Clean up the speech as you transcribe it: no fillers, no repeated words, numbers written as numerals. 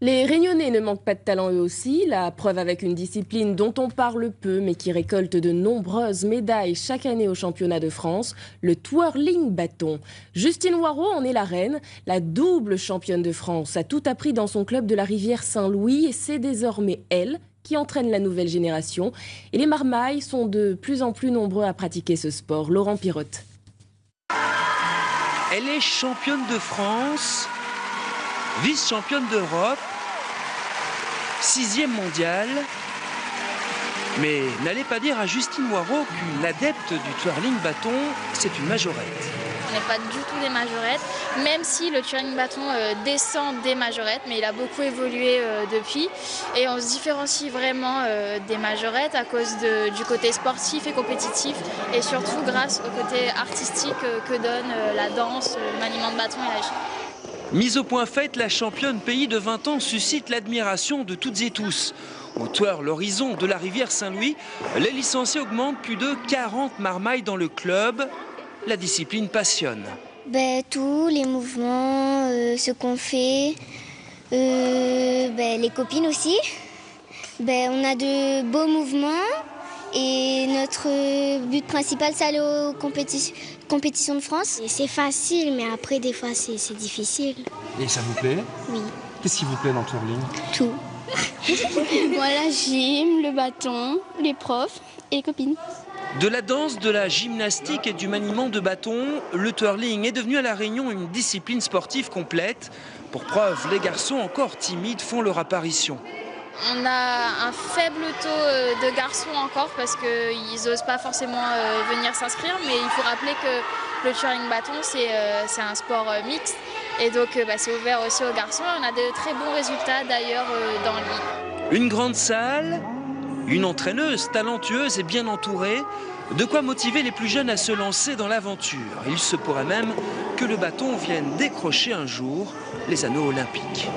Les Réunionnais ne manquent pas de talent eux aussi, la preuve avec une discipline dont on parle peu mais qui récolte de nombreuses médailles chaque année au championnat de France, le twirling bâton. Justine Waro en est la reine, la double championne de France a tout appris dans son club de la rivière Saint-Louis et c'est désormais elle qui entraîne la nouvelle génération. Et les marmailles sont de plus en plus nombreux à pratiquer ce sport. Laurent Pirotte. Elle est championne de France, vice-championne d'Europe, 6e mondiale. Mais n'allez pas dire à Justine Waro qu'une adepte du twirling bâton, c'est une majorette. On n'est pas du tout des majorettes, même si le twirling bâton descend des majorettes, mais il a beaucoup évolué depuis. Et on se différencie vraiment des majorettes à cause du côté sportif et compétitif, et surtout grâce au côté artistique que donne la danse, le maniement de bâton et la gym. Mise au point faite, la championne pays de 20 ans suscite l'admiration de toutes et tous. Au twirl l'horizon de la rivière Saint-Louis, les licenciés augmentent plus de 40 marmailles dans le club. La discipline passionne. Tous les mouvements, ce qu'on fait, les copines aussi. On a de beaux mouvements et notre but principal, c'est aller aux compétitions de France. C'est facile, mais après, des fois, c'est difficile. Et ça vous plaît? Oui. Qu'est-ce qui vous plaît dans le twirling? Tout. La gym, le bâton, les profs et les copines. De la danse, de la gymnastique et du maniement de bâton, le twirling est devenu à La Réunion une discipline sportive complète. Pour preuve, les garçons encore timides font leur apparition. On a un faible taux de garçons encore parce qu'ils n'osent pas forcément venir s'inscrire, mais il faut rappeler que le twirling bâton c'est un sport mixte et donc c'est ouvert aussi aux garçons. On a de très bons résultats d'ailleurs dans le Une grande salle, une entraîneuse talentueuse et bien entourée, de quoi motiver les plus jeunes à se lancer dans l'aventure. Il se pourrait même que le bâton vienne décrocher un jour les anneaux olympiques.